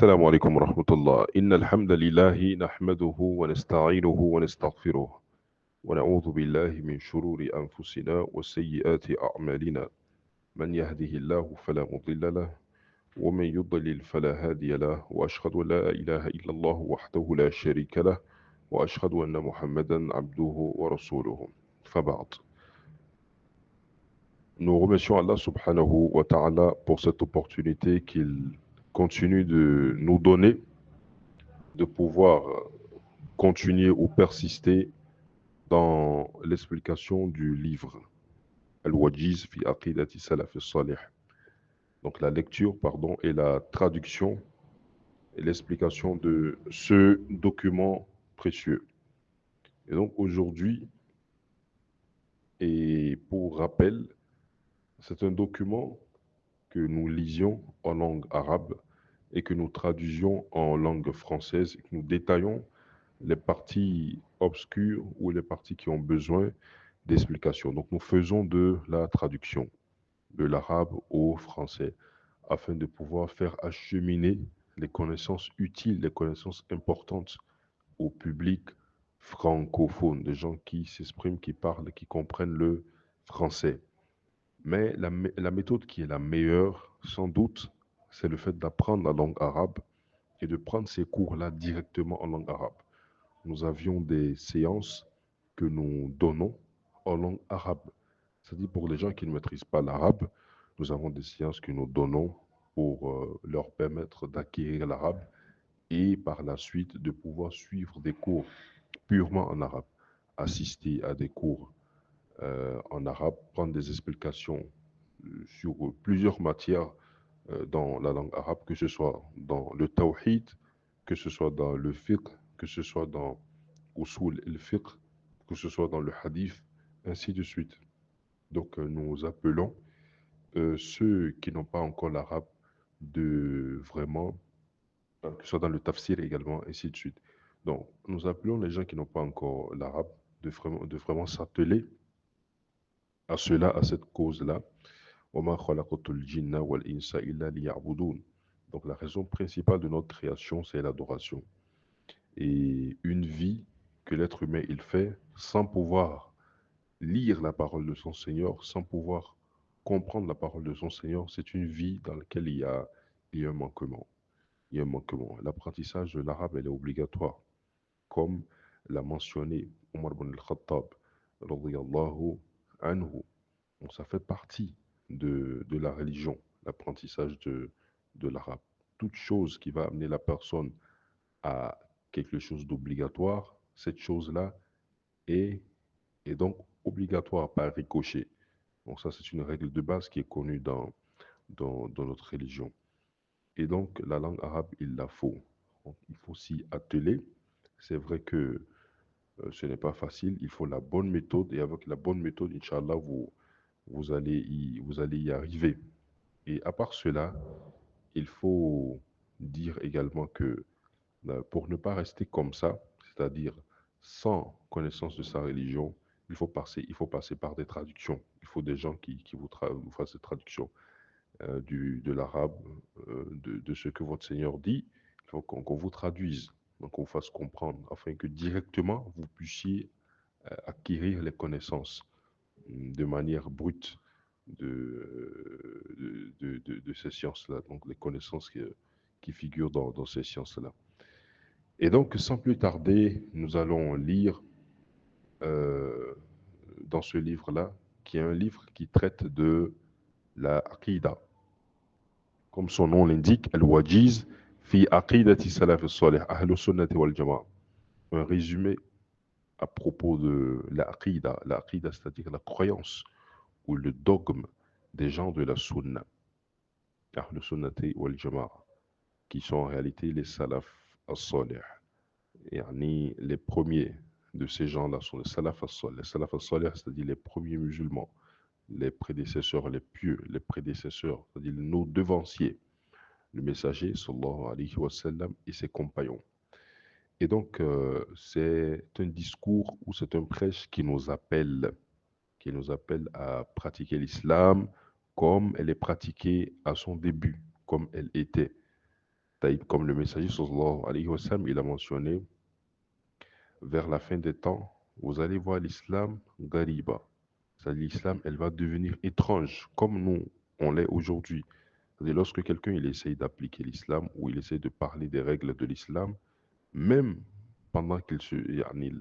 السلام عليكم ورحمة الله. إن الحمد لله نحمده ونستعينه ونستغفره ونعوذ بالله من شرور أنفسنا وسيئات أعمالنا. من يهده الله فلا مضل له ومن يضلل فلا هادي له، وأشهد أن لا إله إلا الله وحده لا شريك له، وأشهد أن محمدا عبده ورسوله. فبعد. Nous remercions Allah subhanahu wa ta'ala pour cette opportunité qu'il continue de nous donner de pouvoir continuer ou persister dans l'explication du livre Al-Wajiz fi Aqidati Salaf al-Salih. Donc la lecture, pardon, et la traduction et l'explication de ce document précieux. Et donc aujourd'hui, et pour rappel, c'est un document que nous lisions en langue arabe et que nous traduisions en langue française et que nous détaillons les parties obscures ou les parties qui ont besoin d'explication. Donc nous faisons de la traduction de l'arabe au français afin de pouvoir faire acheminer les connaissances utiles, les connaissances importantes au public francophone, des gens qui s'expriment, qui parlent, qui comprennent le français. Mais la méthode qui est la meilleure, sans doute, c'est le fait d'apprendre la langue arabe et de prendre ces cours-là directement en langue arabe. Nous avions des séances que nous donnons en langue arabe. C'est-à-dire pour les gens qui ne maîtrisent pas l'arabe, nous avons des séances que nous donnons pour leur permettre d'acquérir l'arabe et par la suite de pouvoir suivre des cours purement en arabe, assister à des cours en arabe, prendre des explications sur plusieurs matières dans la langue arabe, que ce soit dans le tawhid, que ce soit dans le fiqh, que ce soit dans usul al-fiqh, que ce soit dans le hadith, ainsi de suite. Donc nous appelons ceux qui n'ont pas encore l'arabe de vraiment, que ce soit dans le tafsir également, ainsi de suite. Donc nous appelons les gens qui n'ont pas encore l'arabe de vraiment s'atteler à cela, à cette cause-là. وَمَا خَلَقْتُ الْجِنَّ وَالْإِنسَ إِلَّا لِيَعْبُدُونَ. Donc la raison principale de notre création, c'est l'adoration. Et une vie que l'être humain il fait sans pouvoir lire la parole de son Seigneur, sans pouvoir comprendre la parole de son Seigneur, c'est une vie dans laquelle il y a un manquement. Il y a un manquement. L'apprentissage de l'arabe, elle est obligatoire, comme l'a mentionné Omar ibn al-Khattab, radiyallahu anhu. Donc, ça fait partie de la religion, l'apprentissage de l'arabe. Toute chose qui va amener la personne à quelque chose d'obligatoire, cette chose-là est, est donc obligatoire par ricochet. Donc ça, c'est une règle de base qui est connue dans notre religion. Et donc, la langue arabe, il la faut. Donc, il faut s'y atteler. C'est vrai que ce n'est pas facile. Il faut la bonne méthode. Et avec la bonne méthode, Inch'Allah, vous allez y arriver. Et à part cela, il faut dire également que pour ne pas rester comme ça, c'est-à-dire sans connaissance de sa religion, il faut passer par des traductions. Il faut des gens qui vous fassent des traductions de l'arabe, de ce que votre Seigneur dit. Il faut qu'on vous traduise, donc qu'on vous fasse comprendre, afin que directement vous puissiez acquérir les connaissances de manière brute de ces sciences-là, donc les connaissances qui figurent dans ces sciences-là. Et donc, sans plus tarder, nous allons lire euh, dans ce livre-là, qui est un livre qui traite de la Aqidah. Comme son nom l'indique, Al-Wajiz fi Aqidati Salaf al-Salih, Ahlus Sunnati wal Jama'a. Un résumé à propos de la Aqidah. La Aqidah, c'est-à-dire la croyance ou le dogme des gens de la Sunna, Ahlus Sunnati wal Jama'a, qui sont en réalité les Salaf al-Salih. Yani, les premiers de ces gens-là sont les Salaf al-Salih. Les Salaf al-Salih, c'est-à-dire les premiers musulmans, les prédécesseurs, les pieux, les prédécesseurs, c'est-à-dire nos devanciers, le messager, sallallahu alayhi wa sallam, et ses compagnons. Et donc, c'est un discours ou c'est un prêche qui nous appelle à pratiquer l'islam comme elle est pratiquée à son début, comme elle était. Taïb, comme le messager sallallahu alayhi wa sallam, il a mentionné, vers la fin des temps, vous allez voir l'islam gariba. C'est-à-dire l'islam, elle va devenir étrange, comme nous, on l'est aujourd'hui. C'est-à-dire lorsque quelqu'un il essaye d'appliquer l'islam ou il essaye de parler des règles de l'islam, même pendant qu'il se, yani,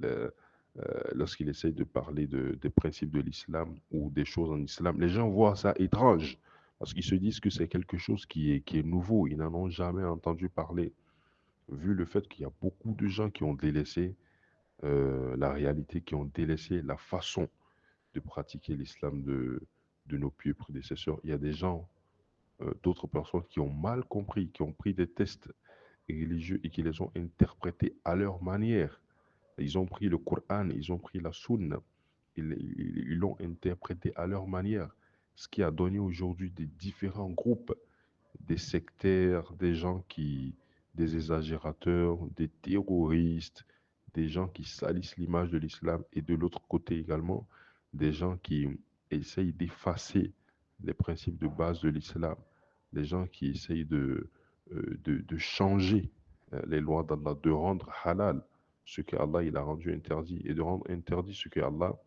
lorsqu'il essaye de parler des principes de l'islam ou des choses en islam, les gens voient ça étrange parce qu'ils se disent que c'est quelque chose qui est nouveau. Ils n'en ont jamais entendu parler, vu le fait qu'il y a beaucoup de gens qui ont délaissé la réalité, qui ont délaissé la façon de pratiquer l'islam de nos pieux prédécesseurs. Il y a des gens, d'autres personnes qui ont mal compris, qui ont pris des tests religieux et qui les ont interprétés à leur manière. Ils ont pris le Coran, ils ont pris la Sunna, ils l'ont interprété à leur manière, ce qui a donné aujourd'hui des différents groupes, des sectaires, des exagérateurs, des terroristes, des gens qui salissent l'image de l'islam et de l'autre côté également, des gens qui essayent d'effacer les principes de base de l'islam, des gens qui essayent de changer les lois d'Allah, de rendre halal ce que Allah il a rendu interdit et de rendre interdit ce que Allah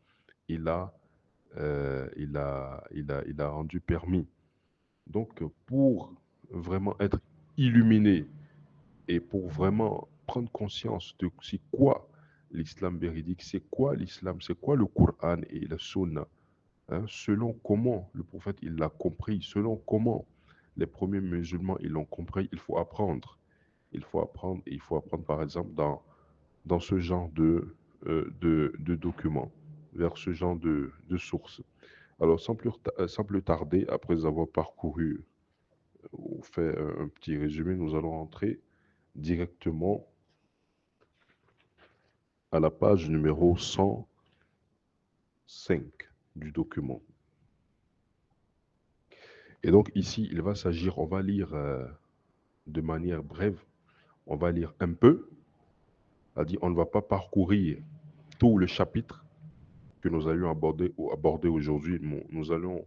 il a, il a rendu permis. Donc, pour vraiment être illuminé et pour vraiment prendre conscience de c'est quoi l'islam véridique, c'est quoi l'islam, c'est quoi le Coran et la Sunna, hein, selon comment le prophète il l'a compris, selon comment les premiers musulmans ils l'ont compris, il faut apprendre. Il faut apprendre, et il faut apprendre par exemple dans ce genre de documents, vers ce genre de sources. Alors, sans plus tarder, après avoir parcouru ou fait un petit résumé, nous allons entrer directement à la page numéro 105 du document. Et donc ici, il va s'agir, on va lire de manière brève, on va lire un peu, c'est-à-dire on ne va pas parcourir tout le chapitre que nous allons aborder aujourd'hui. Nous allons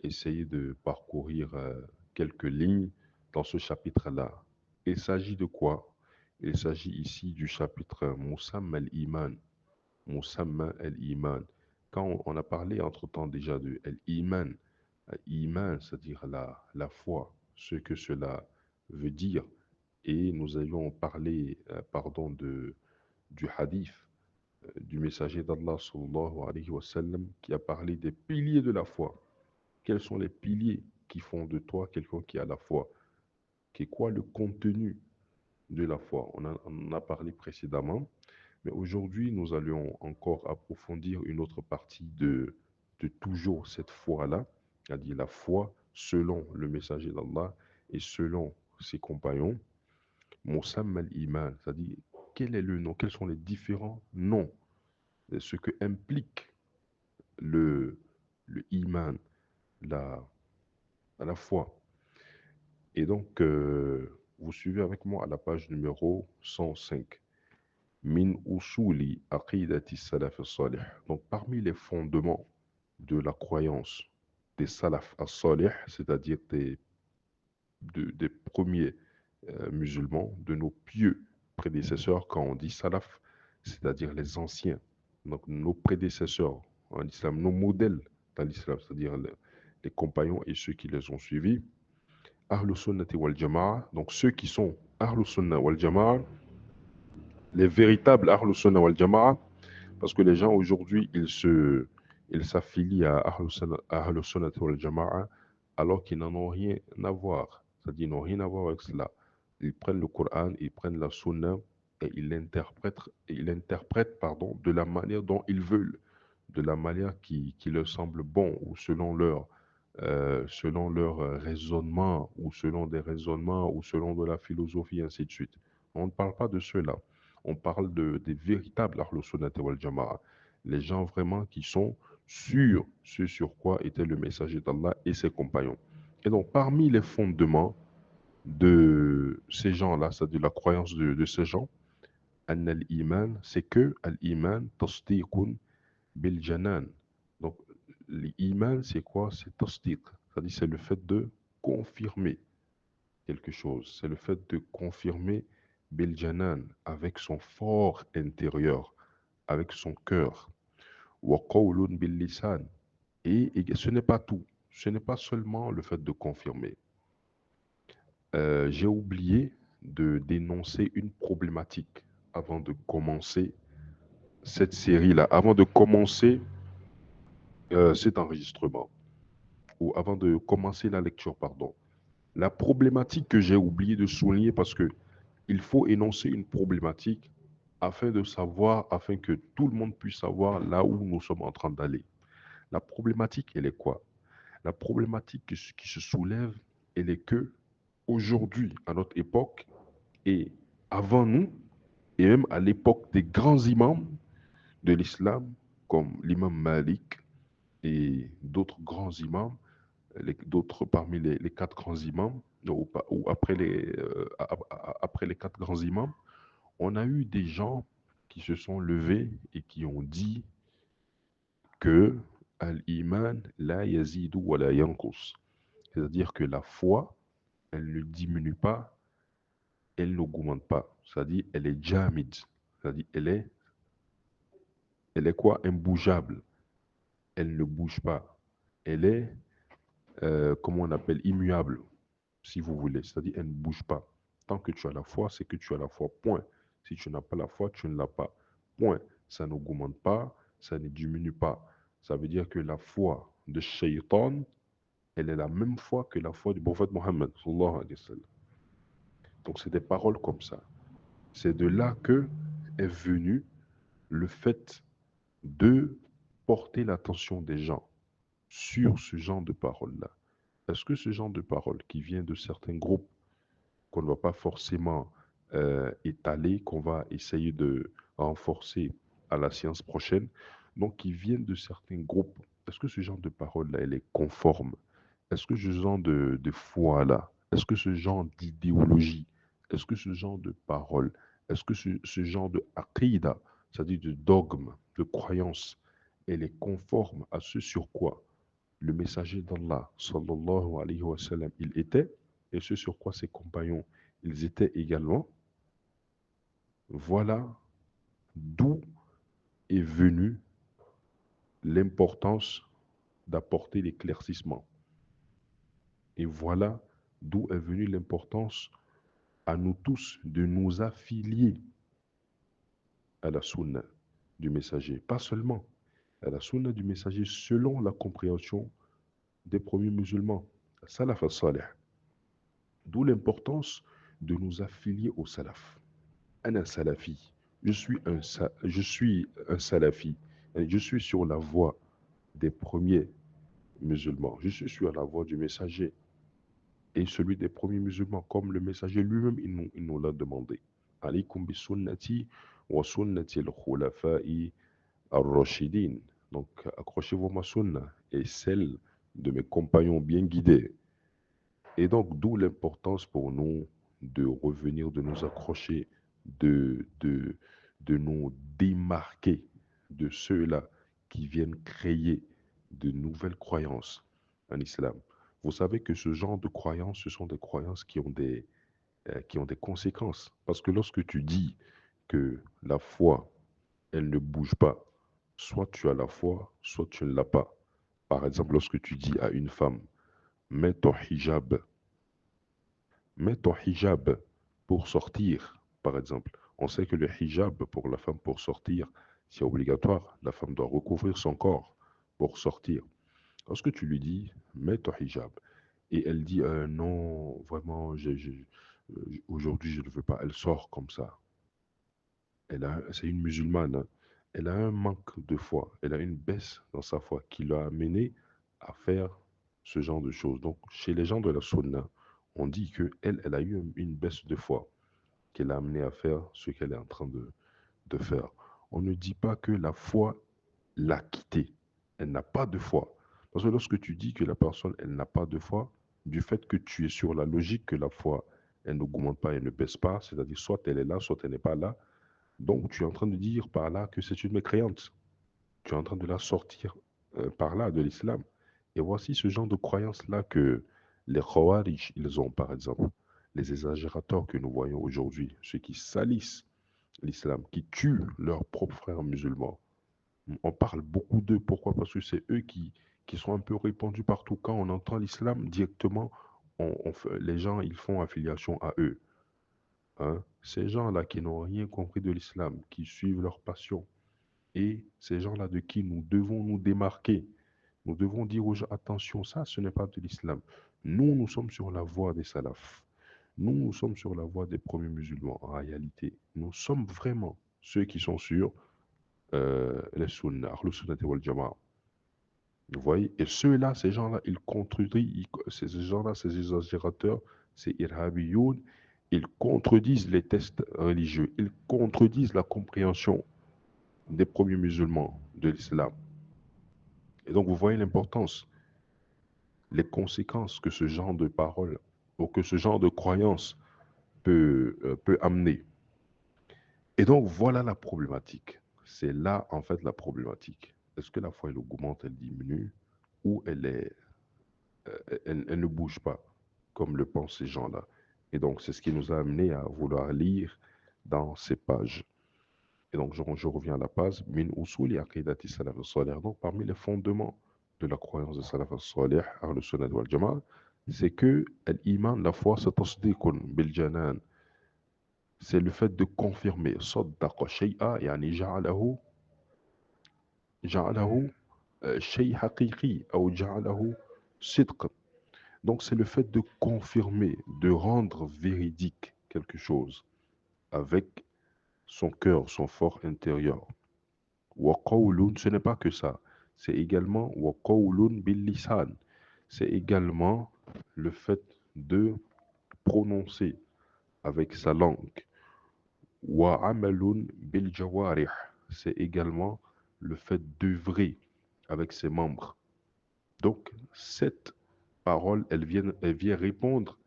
essayer de parcourir quelques lignes dans ce chapitre-là. Il s'agit de quoi? Il s'agit ici du chapitre Musamma al-Iman. Musamma al-Iman. Quand on a parlé entre-temps déjà de al-Iman, Iman, c'est-à-dire la foi, ce que cela veut dire. Et nous avions parlé, pardon, du hadith du messager d'Allah sallallahu alayhi wa sallam qui a parlé des piliers de la foi. Quels sont les piliers qui font de toi quelqu'un qui a la foi? Qu'est quoi le contenu de la foi? On en a parlé précédemment, mais aujourd'hui, nous allons encore approfondir une autre partie de toujours cette foi-là, c'est-à-dire la foi selon le messager d'Allah et selon ses compagnons. Musamma al-Iman, c'est-à-dire quel est le nom, quels sont les différents noms, ce que implique le, le Iman, la, la foi. Et donc, vous suivez avec moi à la page numéro 105. Min usuli aqidati salaf salih. Donc, parmi les fondements de la croyance des salaf as-salih, c'est-à-dire des premiers musulmans, de nos pieux prédécesseurs, quand on dit salaf, c'est-à-dire les anciens, donc nos prédécesseurs en islam, nos modèles dans l'islam, c'est-à-dire les compagnons et ceux qui les ont suivis, Ahlus Sunnati wal Jama'a, donc ceux qui sont Ahlus Sunnah wal Jama'a, les véritables Ahlus Sunnah wal Jama'a, parce que les gens aujourd'hui, ils s'affilient à Ahlus Sunnati wal Jama'a alors qu'ils n'en ont rien à voir, c'est-à-dire ils n'ont rien à voir avec cela. Ils prennent le Coran, ils prennent la Sunna et ils l'interprètent pardon, de la manière dont ils veulent, de la manière qui leur semble bon ou selon leur raisonnement ou selon des raisonnements ou selon de la philosophie, ainsi de suite. On ne parle pas de cela. On parle des véritables Ahlus Sunnati wal Jama'a. Les gens vraiment qui sont sur ce sur quoi était le messager d'Allah et ses compagnons. Et donc, parmi les fondements de ces gens-là, c'est-à-dire la croyance de ces gens, an al-iman, c'est que al-iman tasdiqun bil janan. Donc, l'iman, c'est quoi? C'est tasdiq, c'est-à-dire c'est le fait de confirmer. quelque chose. C'est le fait de confirmer Biljanan avec son fort intérieur, avec son cœur. Wa qawlun bil lisan. Et ce n'est pas tout. Ce n'est pas seulement le fait de confirmer. J'ai oublié de dénoncer une problématique avant de commencer cette série-là, avant de commencer cet enregistrement, ou avant de commencer la lecture, pardon. La problématique que j'ai oublié de souligner parce que il faut énoncer une problématique afin de savoir, afin que tout le monde puisse savoir là où nous sommes en train d'aller. La problématique, elle est quoi? La problématique qui se soulève, elle est que aujourd'hui, à notre époque, et avant nous, et même à l'époque des grands imams de l'islam, comme l'imam Malik et d'autres grands imams, d'autres parmi les quatre grands imams, ou après les quatre grands imams, on a eu des gens qui se sont levés et qui ont dit que al-iman la yazidu wa la yanqus. C'est-à-dire que la foi, elle ne diminue pas, elle n'augmente pas. C'est-à-dire elle est jamid. C'est-à-dire elle est quoi? Imbougeable. Elle ne bouge pas. Elle est, comment on appelle, immuable, si vous voulez. C'est-à-dire elle ne bouge pas. Tant que tu as la foi, c'est que tu as la foi. Point. Si tu n'as pas la foi, tu ne l'as pas. Point. Ça n'augmente pas, ça ne diminue pas. Ça veut dire que la foi de Shaitan, elle est la même foi que la foi du prophète Mohammed, sallallahu alayhi wa sallam. Donc c'est des paroles comme ça. C'est de là que est venu le fait de porter l'attention des gens sur ce genre de paroles-là. Est-ce que ce genre de paroles qui vient de certains groupes qu'on ne va pas forcément étaler, qu'on va essayer de renforcer à la séance prochaine, donc qui viennent de certains groupes, est-ce que ce genre de paroles-là, elle est conforme? Est-ce que ce genre de foi-là, est-ce que ce genre d'idéologie, est-ce que ce genre de paroles, est-ce que ce genre de aqidah, c'est-à-dire de dogme, de croyance, elle est conforme à ce sur quoi le messager d'Allah, sallallahu alayhi wa sallam, il était, et ce sur quoi ses compagnons, ils étaient également? Voilà d'où est venue l'importance d'apporter l'éclaircissement. Et voilà d'où est venue l'importance à nous tous de nous affilier à la sunna du messager. Pas seulement à la sunna du messager selon la compréhension des premiers musulmans, salaf al-salih. D'où l'importance de nous affilier au salaf. Un salafi. Je suis un salafi. Je suis sur la voie des premiers musulmans. Je suis sur la voie du messager et celui des premiers musulmans, comme le messager lui-même, il nous l'a demandé. Alaykum bi sunnati wa sunnati al-khulafa'i ar-rashidin. Donc, accrochez-vous à ma sunna et celle de mes compagnons bien guidés. Et donc, d'où l'importance pour nous de revenir, de nous accrocher, de, de, de nous démarquer de ceux-là qui viennent créer de nouvelles croyances en islam. Vous savez que ce genre de croyances, ce sont des croyances qui ont des conséquences. Parce que lorsque tu dis que la foi, elle ne bouge pas, soit tu as la foi, soit tu ne l'as pas. Par exemple, lorsque tu dis à une femme, mets ton hijab, mets ton hijab pour sortir, par exemple. On sait que le hijab pour la femme pour sortir, c'est obligatoire. La femme doit recouvrir son corps pour sortir. Lorsque tu lui dis, mets ton hijab, et elle dit, non, vraiment, aujourd'hui, je ne veux pas. Elle sort comme ça. C'est une musulmane, hein. Elle a un manque de foi. Elle a une baisse dans sa foi qui l'a amené à faire ce genre de choses. Donc, chez les gens de la sunna, on dit que elle a eu une baisse de foi qui l'a amené à faire ce qu'elle est en train de faire. On ne dit pas que la foi l'a quittée. Elle n'a pas de foi. Parce que lorsque tu dis que la personne, elle n'a pas de foi, du fait que tu es sur la logique que la foi, elle n'augmente pas, elle ne baisse pas, c'est-à-dire soit elle est là, soit elle n'est pas là, donc tu es en train de dire par là que c'est une mécréante. Tu es en train de la sortir par là de l'islam. Et voici ce genre de croyance-là que les Khawarij, ils ont, par exemple. les exagérateurs que nous voyons aujourd'hui, ceux qui salissent l'islam, qui tuent leurs propres frères musulmans. On parle beaucoup d'eux. Pourquoi? Parce que c'est eux qui sont un peu répandus partout. Quand on entend l'islam directement, les gens ils font affiliation à eux. Hein. Ces gens-là qui n'ont rien compris de l'islam, qui suivent leur passion, et ces gens-là de qui nous devons nous démarquer. Nous devons dire aux gens, attention, ça, ce n'est pas de l'islam. Nous, nous sommes sur la voie des salafs. Nous, nous sommes sur la voie des premiers musulmans, en réalité. Nous sommes vraiment ceux qui sont sur les sunnah, le sunnah wal jama'a. Vous voyez? Et ceux-là, ces gens-là, ils contredisent, ces gens-là, ces exagérateurs, ces irhabiyoun, ils contredisent les textes religieux, ils contredisent la compréhension des premiers musulmans de l'islam. Et donc, vous voyez l'importance, les conséquences que ce genre de parole ou que ce genre de croyance peut amener. Et donc, voilà la problématique. C'est là, en fait, la problématique. Est-ce que la foi, elle augmente, elle diminue, ou elle ne bouge pas, comme le pensent ces gens-là? Et donc, c'est ce qui nous a amené à vouloir lire dans ces pages. Et donc, je reviens à la page. Min usuli aqidati salaf salih. Donc, parmi les fondements de la croyance de salaf salih, le sunnah wal jama'a, c'est que l'iman, la foi, c'est tasdiqun bil janan. C'est le fait de confirmer. Saddaqa shay'a, yani ja'alahu shay haqiqi, ou ja'alahu sidq. Donc, c'est le fait de confirmer, de rendre véridique quelque chose avec son cœur, son fort intérieur. Wa qawlun, ce n'est pas que ça. C'est également wa qawlun bil lisan. C'est également le fait de prononcer avec sa langue. Wa amalun bil jawarih. C'est également le fait d'œuvrer avec ses membres. Donc, cette parole, elle vient répondre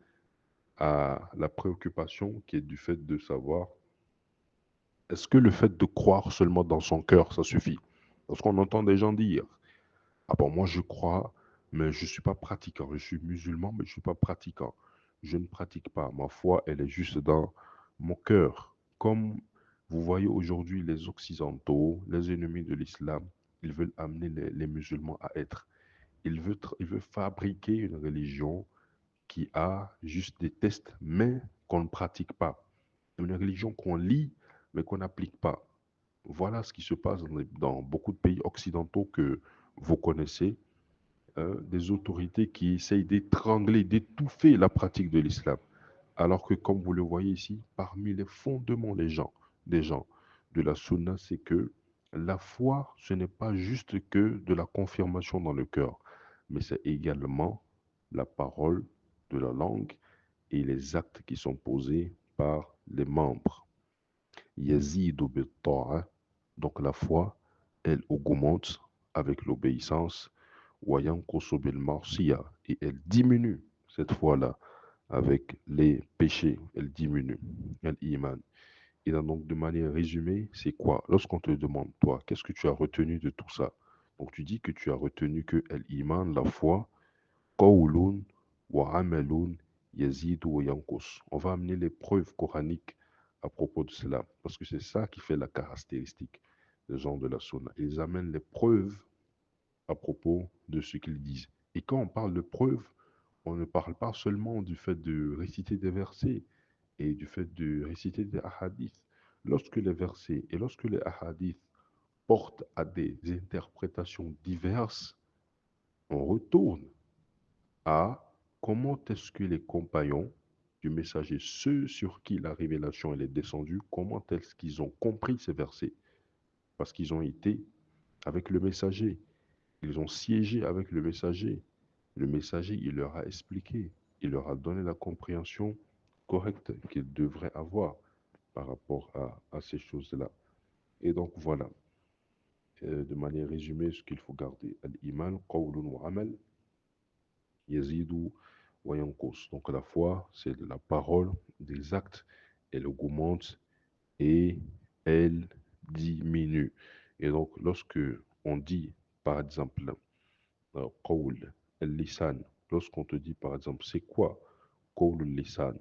à la préoccupation qui est du fait de savoir, est-ce que le fait de croire seulement dans son cœur, ça suffit? Parce qu'on entend des gens dire, ah bon, moi je crois, mais je ne suis pas pratiquant. Je suis musulman, mais je ne suis pas pratiquant. Je ne pratique pas. Ma foi, elle est juste dans mon cœur. Comme vous voyez aujourd'hui les Occidentaux, les ennemis de l'islam, ils veulent amener les musulmans à être. Ils veulent fabriquer une religion qui a juste des tests, mais qu'on ne pratique pas. Une religion qu'on lit, mais qu'on n'applique pas. Voilà ce qui se passe dans beaucoup de pays occidentaux que vous connaissez, des autorités qui essayent d'étrangler, d'étouffer la pratique de l'islam. Alors que, comme vous le voyez ici, parmi les fondements des gens de la sunna, c'est que la foi, ce n'est pas juste que de la confirmation dans le cœur, mais c'est également la parole de la langue et les actes qui sont posés par les membres. Yazidu bit-ta'a, donc la foi, elle augmente avec l'obéissance, wa yanqusu bil-ma'siyah, et elle diminue cette foi-là avec les péchés, elle diminue, elle iman. Et donc, de manière résumée, c'est quoi? Lorsqu'on te demande, toi, qu'est-ce que tu as retenu de tout ça? Donc, tu dis que tu as retenu que l'iman, la foi, qawlun wa amalun yazidu wa yanqus. On va amener les preuves coraniques à propos de cela, parce que c'est ça qui fait la caractéristique des gens de la sunna. Ils amènent les preuves à propos de ce qu'ils disent. Et quand on parle de preuves, on ne parle pas seulement du fait de réciter des versets et du fait de réciter des hadiths. Lorsque les versets et lorsque les hadiths portent à des interprétations diverses, on retourne à comment est-ce que les compagnons du messager, ceux sur qui la révélation elle est descendue, comment est-ce qu'ils ont compris ces versets? Parce qu'ils ont été avec le messager, ils ont siégé avec le messager. Le messager, il leur a expliqué, il leur a donné la compréhension correcte qu'ils devraient avoir par rapport à ces choses-là. Et donc voilà, de manière résumée, ce qu'il faut garder. Al-iman, qawlun wa amal, yazidu wa yanqus. Donc la foi, c'est de la parole, des actes, elle augmente et elle diminue. Et donc lorsque on dit, par exemple, qawl, al-lisan, lorsqu'on te dit, par exemple, c'est quoi qawl al-lisan?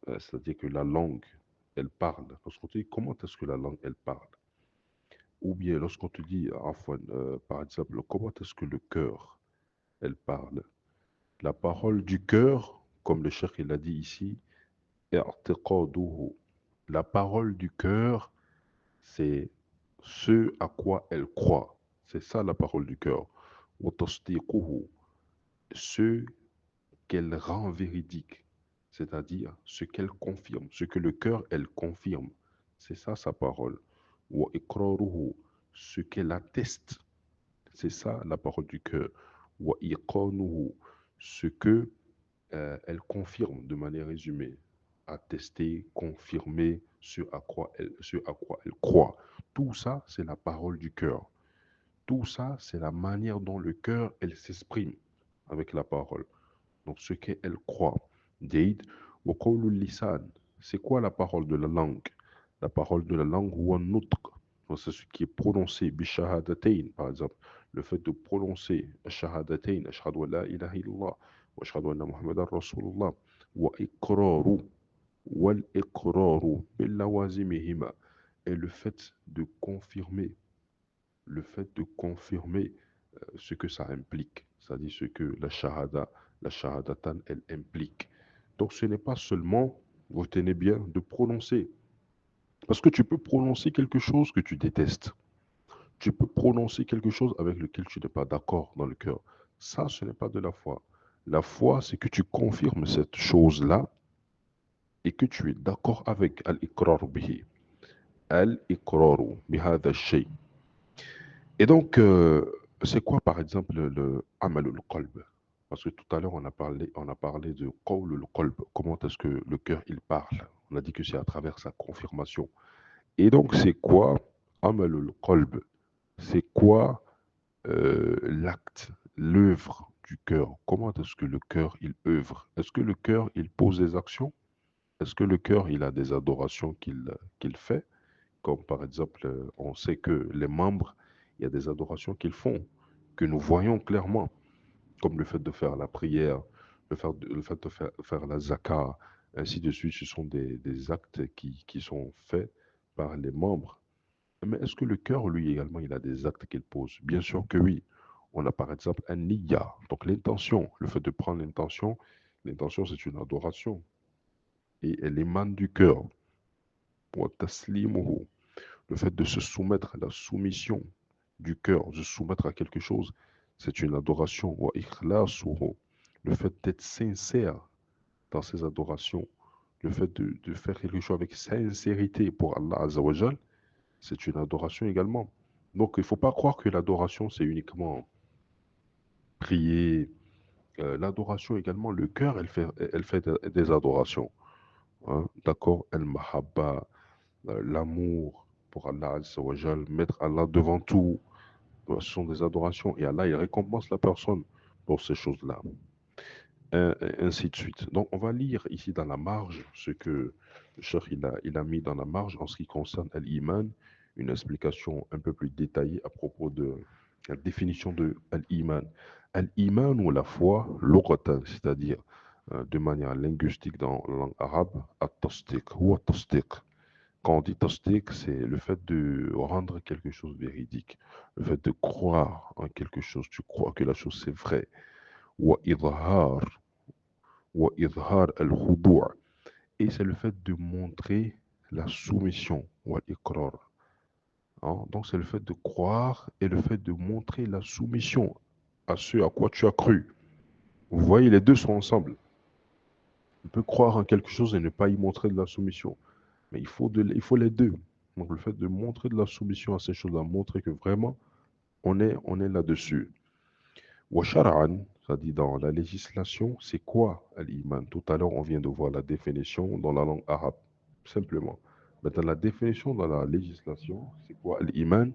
c'est-à-dire que la langue, elle parle. Lorsqu'on te dit comment est-ce que la langue, elle parle? Ou bien lorsqu'on te dit, Afwan, par exemple, comment est-ce que le cœur, elle parle? La parole du cœur, comme le cheikh il a dit ici, i'tiqaduhu. La parole du cœur, c'est ce à quoi elle croit. C'est ça la parole du cœur. Wa tasdiquhu, ce qu'elle rend véridique, c'est-à-dire ce qu'elle confirme, ce que le cœur, elle confirme. C'est ça sa parole. Wa iqraruhu, ce qu'elle atteste. C'est ça la parole du cœur. Wa iqanuhu, ce que elle confirme de manière résumée, attester, confirmer ce à quoi elle croit. Tout ça, c'est la parole du cœur. Tout ça, c'est la manière dont le cœur, elle s'exprime avec la parole. Donc, ce qu'elle croit. Deid, wa qawlul lisan. C'est quoi la parole de la langue? La parole de la langue, huwa nutq. Donc, c'est ce qui est prononcé, bishahadatayn, par exemple. Le fait de prononcer shahadatayn, ashhadu an la ilaha illallah, wa ashhadu anna muhammadan rasulullah, wa iqraru, wal iqraru, billawazimihima. Et le fait de confirmer ce que ça implique, c'est-à-dire ce que la shahadatan, elle implique. Donc ce n'est pas seulement, vous tenez bien, de prononcer. Parce que tu peux prononcer quelque chose que tu détestes. Tu peux prononcer quelque chose avec lequel tu n'es pas d'accord dans le cœur. Ça, ce n'est pas de la foi. La foi, c'est que tu confirmes cette chose-là et que tu es d'accord avec al-iqrar bihi. Al-iqraru bihadha shay. Et donc, c'est quoi, par exemple, le amalul qalb? Parce que tout à l'heure, on a parlé de qawlul qalb. Comment est-ce que le cœur, il parle? On a dit que c'est à travers sa confirmation. Et donc, c'est quoi amalul qalb? C'est quoi l'acte, l'œuvre du cœur? Comment est-ce que le cœur, il œuvre? Est-ce que le cœur, il pose des actions? Est-ce que le cœur, il a des adorations qu'il fait? Comme par exemple, on sait que les membres, il y a des adorations qu'ils font, que nous voyons clairement, comme le fait de faire la prière, le fait de faire la zakat, ainsi de suite. Ce sont des actes qui sont faits par les membres. Mais est-ce que le cœur, lui également, il a des actes qu'il pose? Bien sûr que oui. On a par exemple un niya, donc l'intention, le fait de prendre l'intention. L'intention, c'est une adoration et elle émane du cœur. Wa taslimuhu, le fait de se soumettre, la soumission du cœur, de se soumettre à quelque chose, c'est une adoration. Wa ikhlasuhu, le fait d'être sincère dans ses adorations, le fait de faire quelque chose avec sincérité pour Allah Azzawajal, c'est une adoration également. Donc il ne faut pas croire que l'adoration, c'est uniquement prier. L'adoration également, le cœur, elle fait des adorations. Hein, d'accord? El-Mahabba, l'amour pour Allah Azzawajal, mettre Allah devant tout. Ce sont des adorations et Allah, il récompense la personne pour ces choses-là. Ainsi de suite. Donc, on va lire ici dans la marge ce que le cheikh il a mis dans la marge en ce qui concerne Al-Iman, une explication un peu plus détaillée à propos de la définition de Al-Iman. Al-Iman ou la foi, lughatan, c'est-à-dire de manière linguistique dans la langue arabe, at-tasdiq ou at-tasdiq. Quand on dit tasdiq, c'est le fait de rendre quelque chose véridique, le fait de croire en quelque chose. Tu crois que la chose c'est vrai. Wa idhar, wa idhar al-khudu'. Et c'est le fait de montrer la soumission, wa iqrar. Hein? Donc c'est le fait de croire et le fait de montrer la soumission à ce à quoi tu as cru. Vous voyez, les deux sont ensemble. On peut croire en quelque chose et ne pas y montrer de la soumission. Mais il faut les deux. Donc le fait de montrer de la soumission à ces choses-là, montrer que vraiment on est là-dessus. Wa shar'an, ça dit dans la législation, c'est quoi al-iman? Tout à l'heure, on vient de voir la définition dans la langue arabe, simplement. Maintenant, la définition dans la législation, c'est quoi al-iman?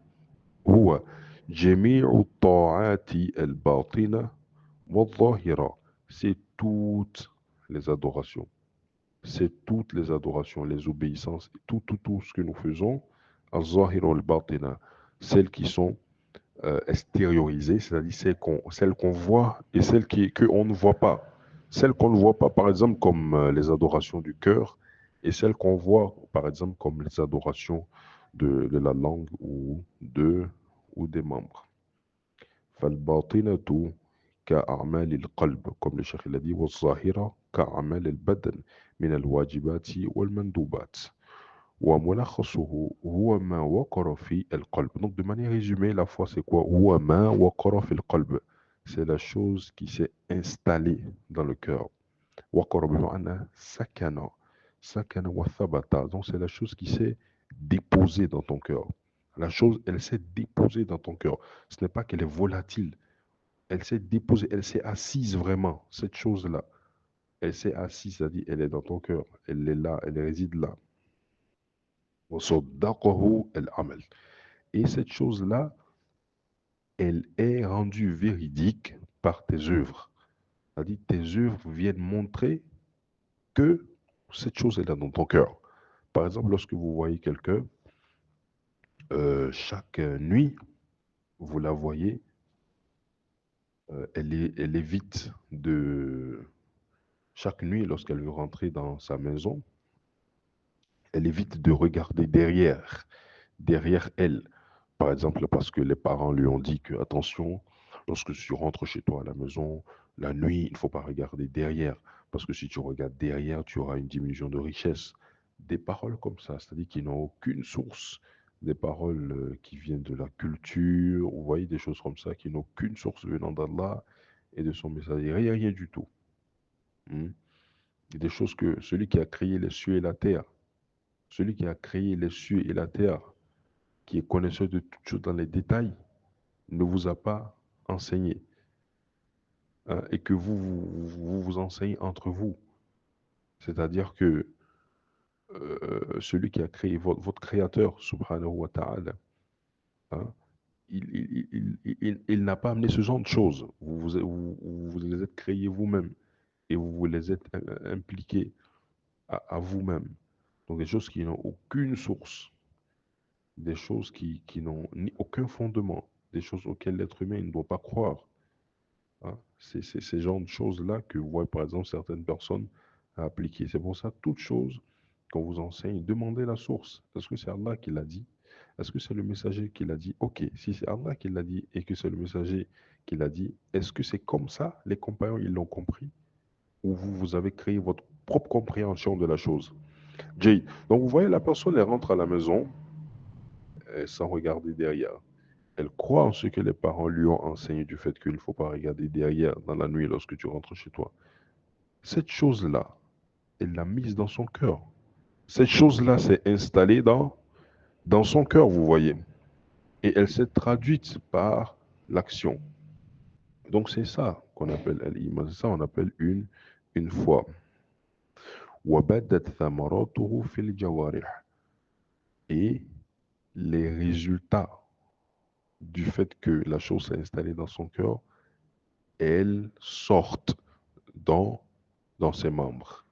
هو جميع الطاعات الباطنة والظاهرة. C'est toutes les adorations. C'est toutes les adorations, les obéissances, tout ce que nous faisons, al-zahira al-batina, celles qui sont extériorisées, c'est-à-dire celles qu'on voit et celles qu'on ne voit pas. Celles qu'on ne voit pas, par exemple, comme les adorations du cœur, et celles qu'on voit, par exemple, comme les adorations de la langue ou des membres. فالباطنة كأعمال القلب comme le cheikh l'a dit والظاهرة كأعمال البدن من الواجبات والمندوبات وملخصه هو ما وقر في القلب. Donc de manière résumée, la foi c'est quoi? هو ما وقر في القلب. C'est la chose qui s'est installée dans le cœur. وقر بمعنى سكن سكن وثبت. Donc c'est la chose qui s'est déposée dans ton cœur. La chose, elle s'est déposée dans ton cœur. Ce n'est pas qu'elle est volatile. Elle s'est déposée, elle s'est assise vraiment. Cette chose-là, elle s'est assise, c'est-à-dire elle est dans ton cœur. Elle est là, elle réside là. وصدقه العمل. Et cette chose-là, elle est rendue véridique par tes œuvres. C'est-à-dire tes œuvres viennent montrer que cette chose est là dans ton cœur. Par exemple, lorsque vous voyez quelqu'un, chaque nuit, vous la voyez, elle évite de... Chaque nuit, lorsqu'elle veut rentrer dans sa maison, elle évite de regarder derrière elle. Par exemple, parce que les parents lui ont dit que, attention, lorsque tu rentres chez toi à la maison, la nuit, il ne faut pas regarder derrière. Parce que si tu regardes derrière, tu auras une diminution de richesse. Des paroles comme ça, c'est-à-dire qui n'ont aucune source. Des paroles qui viennent de la culture, vous voyez, des choses comme ça qui n'ont aucune source venant d'Allah et de son messager. Rien du tout. Hmm. Et des choses que celui qui a créé les cieux et la terre, celui qui a créé les cieux et la terre, qui est connaisseur de toutes choses dans les détails, ne vous a pas enseigné, hein, et que vous enseignez entre vous. C'est-à-dire que celui qui a créé votre créateur, subhanahu wa ta'ala, hein, il n'a pas amené ce genre de choses. Vous les êtes créés vous-même et vous vous les êtes impliqués à vous-même. Donc des choses qui n'ont aucune source, des choses qui n'ont ni aucun fondement, des choses auxquelles l'être humain ne doit pas croire. Hein. C'est ces genres de choses-là que vous voyez par exemple certaines personnes à appliquer. C'est pour ça, toute chose qu'on vous enseigne, demandez la source. Est-ce que c'est Allah qui l'a dit? Est-ce que c'est le messager qui l'a dit? Ok, si c'est Allah qui l'a dit et que c'est le messager qui l'a dit, est-ce que c'est comme ça les compagnons ils l'ont compris? Ou vous avez créé votre propre compréhension de la chose? Jay, donc vous voyez la personne, elle rentre à la maison sans regarder derrière. Elle croit en ce que les parents lui ont enseigné du fait qu'il ne faut pas regarder derrière dans la nuit lorsque tu rentres chez toi. Cette chose-là, elle l'a mise dans son cœur. Cette chose-là s'est installée dans son cœur, vous voyez. Et elle s'est traduite par l'action. Donc c'est ça qu'on appelle l'iman, c'est ça qu'on appelle une foi. وَبَدَتْ ثَمَرَاتُهُ فِي الْجَوَارِحِ. Et les résultats du fait que la chose s'est installée dans son cœur, elles sortent dans, dans ses membres.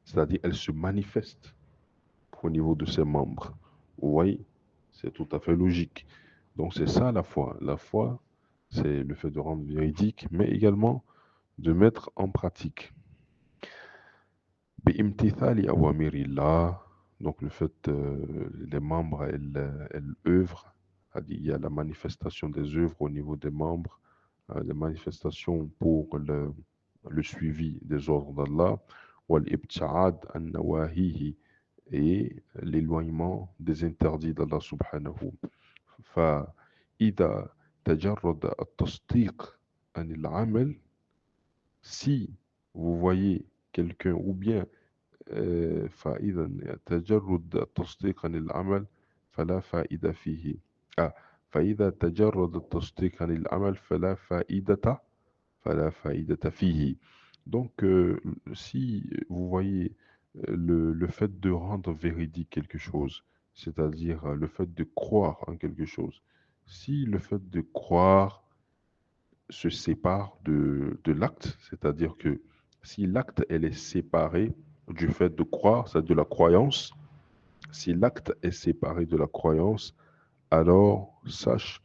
C'est-à-dire, elles se manifestent au niveau de ses membres. Vous voyez, c'est tout à fait logique. Donc, c'est ça la foi. La foi, c'est le fait de rendre véridique, mais également de mettre en pratique. بِإِمْتِثَالِ أَوَامِرِ اللَّهِ. Donc, le fait, les membres, elles œuvrent. C'est-à-dire, il y a la manifestation des œuvres au niveau des membres, les manifestations pour le suivi des ordres d'Allah, والابتعاد عن نواهيه, et l'éloignement des interdits d'Allah subhanahu. فإذا تجرد التصديق عن العمل, si vous voyez quelqu'un ou bien فإذا تجرد التصديق عن العمل فلا فائدة فيه. Ah, فإذا تجرد التصديق عن العمل فلا فائدة فيه. Donc, si vous voyez le fait de rendre véridique quelque chose, c'est-à-dire le fait de croire en quelque chose, si le fait de croire se sépare de l'acte, c'est-à-dire que si l'acte elle est séparé du fait de croire, c'est de la croyance, si l'acte est séparé de la croyance, alors sache,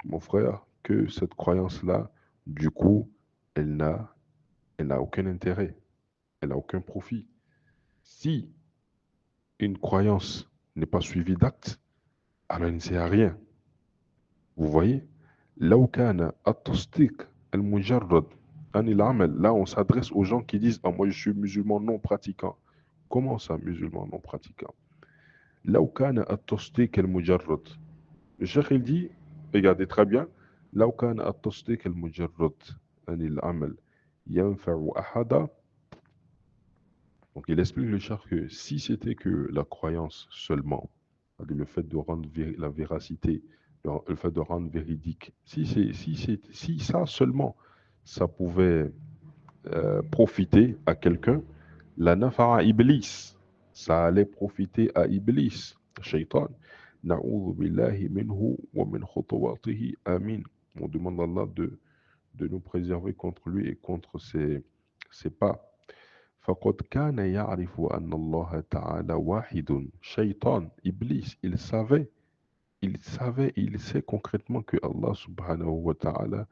mon frère, que cette croyance-là, du coup, elle n'a aucun intérêt, elle n'a aucun profit. Si une croyance n'est pas suivie d'actes, alors il ne sert à rien. Vous voyez? لو كان التصديق المجرد عن العمل. Là, on s'adresse aux gens qui disent: ah, moi, je suis musulman non pratiquant. Comment ça, musulman non pratiquant? لو كان التصديق المجرد. Le cheikh, il dit, regardez très bien: لو كان التصديق المجرد عن العمل ينفع أحدا. Donc, il explique le cheikh que si c'était que la croyance seulement, c'est-à-dire le fait de rendre la véracité, le fait de rendre véridique, si ça seulement, ça pouvait profiter à quelqu'un, la nafa'a iblis, ça allait profiter à iblis, shaitan. Na'udhu billahi minhu wa min khutuwatihi, amin. On demande à Allah de nous préserver contre lui et contre ses pas. فقد كان يعرف أن الله تعالى واحد. شيطان, Iblis, il sait concrètement que Allah subhanahu wa ta'ala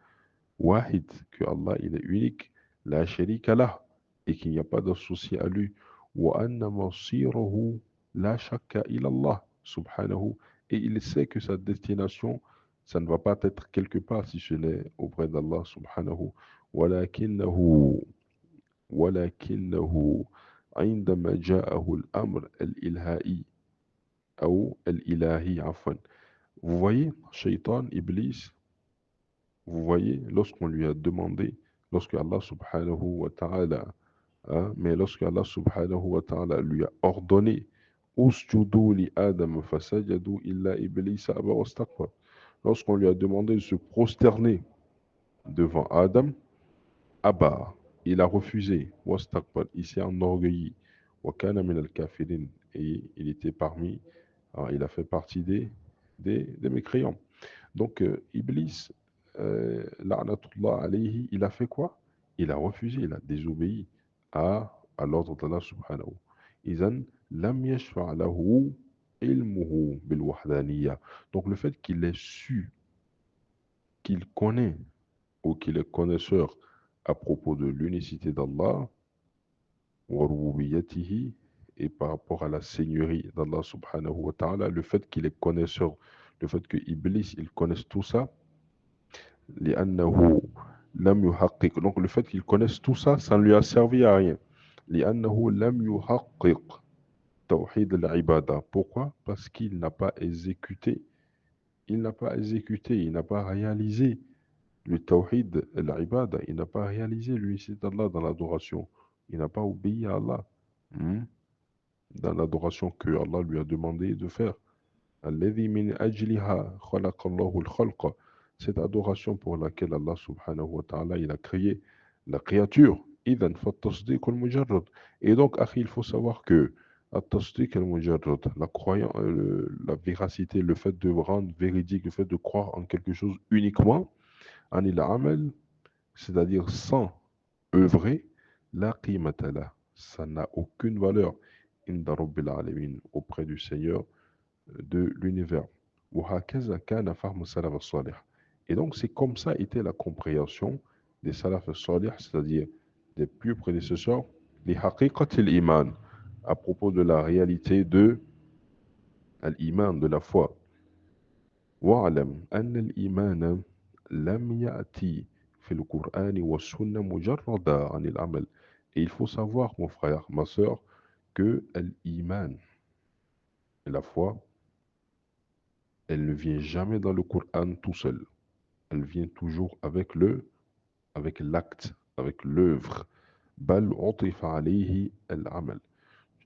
wahid, que Allah il est unique, la sharika lah, et qu'il n'y a pas d'associé à lui. Wa anna masirahu la shakka ila Allah subhanahu, et il sait que sa destination, ça ne va pas être quelque part si ce n'est auprès d'Allah subhanahu. ولكنه ولكنه عندما جاءه الأمر الإلهي أو الإلهي عفوا. Vous voyez, Shaitan, Iblis, vous voyez, lorsqu'on lui a demandé, lorsque Allah subhanahu wa ta'ala, hein, mais lorsque Allah subhanahu wa ta'ala lui a ordonné: Usjudu li Adam fasajadu illa Iblis aba wastakbar. Lorsqu'on lui a demandé de se prosterner devant Adam, Abba, il a refusé, wastakbar, il s'est enorgueilli, wa kana min al-kafirin, et il était parmi, hein, il a fait partie des mécréants. Donc, Iblis, la'natullah alayhi, il a fait quoi? Il a refusé, il a désobéi à l'ordre d'Allah subhanahu. Izan, lam yashfa' lahu ilmuhu bil wahdaniyya. Donc, le fait qu'il ait su, qu'il connaît, ou qu'il est connaisseur à propos de l'unicité d'Allah, wa rububiyyatihi, et par rapport à la seigneurie d'Allah subhanahu wa ta'ala, le fait qu'il est connaisseur, le fait que Iblis, il connaisse tout ça, لأنه لم يحقق. Donc le fait qu'il connaisse tout ça, ça ne lui a servi à rien. لأنه لم يحقق توحيد العبادة. Pourquoi? Parce qu'il n'a pas exécuté, il n'a pas réalisé le tawhid al-ibada, il n'a pas réalisé l'unicité d'Allah dans l'adoration. Il n'a pas obéi à Allah, dans l'adoration que Allah lui a demandé de faire. الذي من أجلها خلق الله الخلق. Cette adoration pour laquelle Allah subhanahu wa ta'ala il a créé la créature. إذن فالتصديق المجرد. Et donc, akhi, il faut savoir que التصديق المجرد, la croyance, la véracité, le fait de rendre véridique, le fait de croire en quelque chose uniquement, عن العمل, c'est-à-dire sans œuvrer, la qimata lah, ça n'a aucune valeur inda rabbil alamin, auprès du Seigneur de l'univers. وهكذا كان فهم السلف الصالح. Et donc c'est comme ça était la compréhension des salaf al-salih, c'est-à-dire des pieux prédécesseurs, les haqiqat al-iman, à propos de la réalité de l'iman, de la foi. واعلم أن الإيمان لم يأتي في القرآن والسنة مجردا عن العمل. Et il faut savoir, mon frère, ma sœur, que l'iman, la foi, elle ne vient jamais dans le Coran tout seul. Elle vient toujours avec l'acte, avec l'œuvre. Bal utifa alayhi al-amal.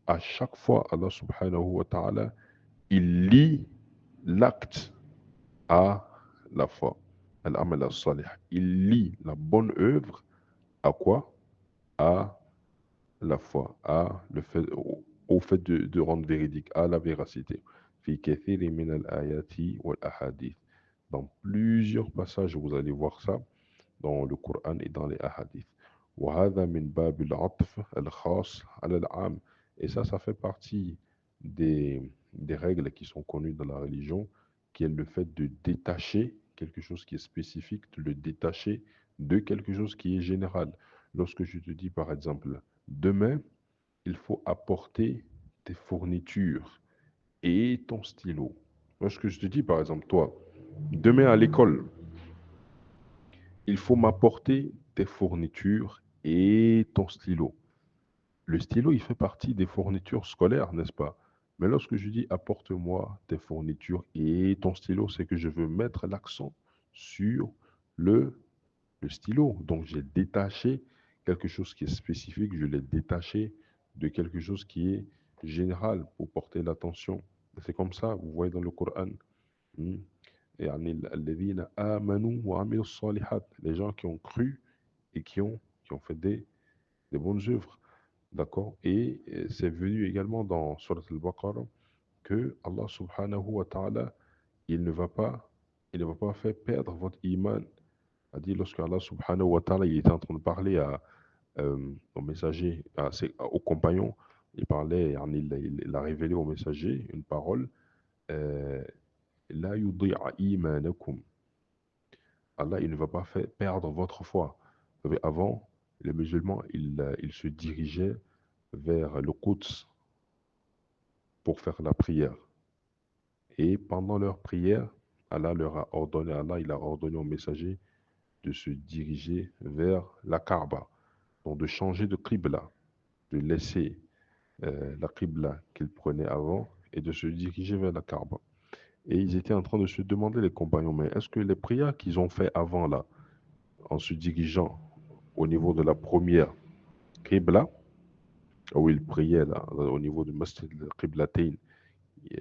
À chaque fois, Allah subhanahu wa ta'ala, il lie l'acte à la foi. Al-amal al-salih. Il lie la bonne œuvre à quoi? À la foi, à le fait, au fait de rendre véridique, à la véracité. Fi kathiri min al-ayati wal-ahadith. Dans plusieurs passages, vous allez voir ça dans le Coran et dans les hadiths. وهذا من باب العطف الخاص على العام. Et ça fait partie des règles qui sont connues dans la religion, qui est le fait de détacher quelque chose qui est spécifique, de le détacher de quelque chose qui est général. Lorsque je te dis par exemple, demain, il faut apporter tes fournitures et ton stylo. Moi, ce que je te dis, par exemple, toi, demain à l'école, il faut m'apporter tes fournitures et ton stylo. Le stylo, il fait partie des fournitures scolaires, n'est-ce pas? Mais lorsque je dis apporte-moi tes fournitures et ton stylo, c'est que je veux mettre l'accent sur le, le stylo. Donc, j'ai détaché quelque chose qui est spécifique, je l'ai détaché de quelque chose qui est général pour porter l'attention. C'est comme ça, vous voyez dans le Coran. Hmm. يعني الذين آمنوا وعملوا الصالحات, les gens qui ont cru et qui ont fait des bonnes œuvres. D'accord? Et c'est venu également dans Surat al-Baqarah que Allah subhanahu wa ta'ala, il ne va pas, il ne va pas faire perdre votre iman. A dit lorsque Allah subhanahu wa ta'ala, il était en train de parler au messager, aux compagnons, il parlait, il a révélé au messager une parole, euh, La yudi'a imanakum. Allah, il ne va pas faire perdre votre foi. Vous savez, avant, les musulmans, ils se dirigeaient vers le Quds pour faire la prière. Et pendant leur prière, Allah, il a ordonné au messager de se diriger vers la Kaaba. Donc de changer de qibla, de laisser la qibla qu'ils prenaient avant et de se diriger vers la Kaaba. Et ils étaient en train de se demander, les compagnons, mais est-ce que les prières qu'ils ont fait avant là, en se dirigeant au niveau de la première qibla, où ils priaient là, au niveau du masjid al-Qiblatayn,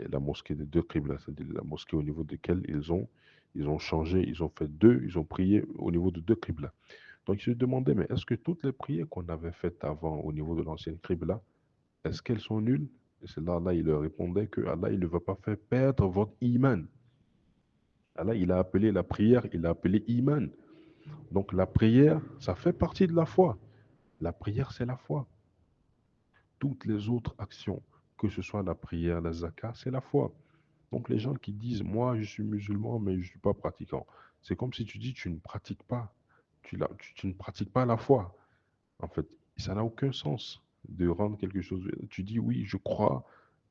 la mosquée des deux qiblas, c'est-à-dire la mosquée au niveau de laquelle ils ont changé, ils ont fait deux, ils ont prié au niveau de deux qiblas. Donc ils se demandaient, mais est-ce que toutes les prières qu'on avait faites avant au niveau de l'ancienne qibla, est-ce qu'elles sont nulles? Et c'est là, il leur répondait que Allah, il ne va pas faire perdre votre iman. Allah, il a appelé la prière, il a appelé iman. Donc la prière, ça fait partie de la foi. La prière, c'est la foi. Toutes les autres actions, que ce soit la prière, la zakat, c'est la foi. Donc les gens qui disent, moi je suis musulman, mais je ne suis pas pratiquant, c'est comme si tu dis, tu ne pratiques pas, tu ne pratiques pas la foi. En fait, ça n'a aucun sens de rendre quelque chose. Tu dis, oui, je crois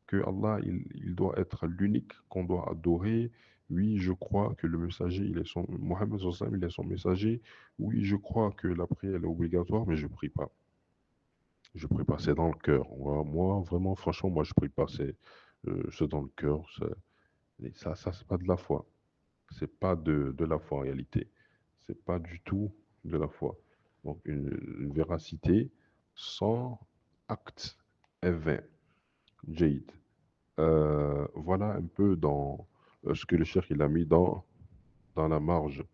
que Allah, il doit être l'unique qu'on doit adorer. Oui, je crois que le messager, Mohammed sallallahu alayhi wa sallam, il est son messager. Oui, je crois que la prière elle est obligatoire, mais je ne prie pas. Je prie pas, c'est dans le cœur. Moi, vraiment, franchement, moi, je prie pas. C'est dans le cœur. Et ça, c'est pas de la foi. C'est pas de la foi en réalité. C'est pas du tout de la foi. Donc, une véracité sans acte est vain. Jade. Voilà un peu dans ce que le cheikh il a mis dans la marge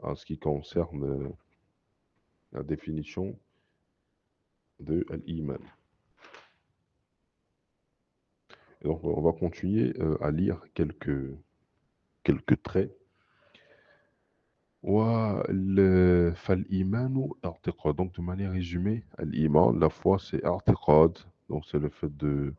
en ce qui concerne la définition de l'iman. Et donc, on va continuer à lire quelques traits. فالإيمان اعتقاد. Donc, de manière résumée, l'iman, la foi, c'est اعتقاد. Donc, c'est le fait de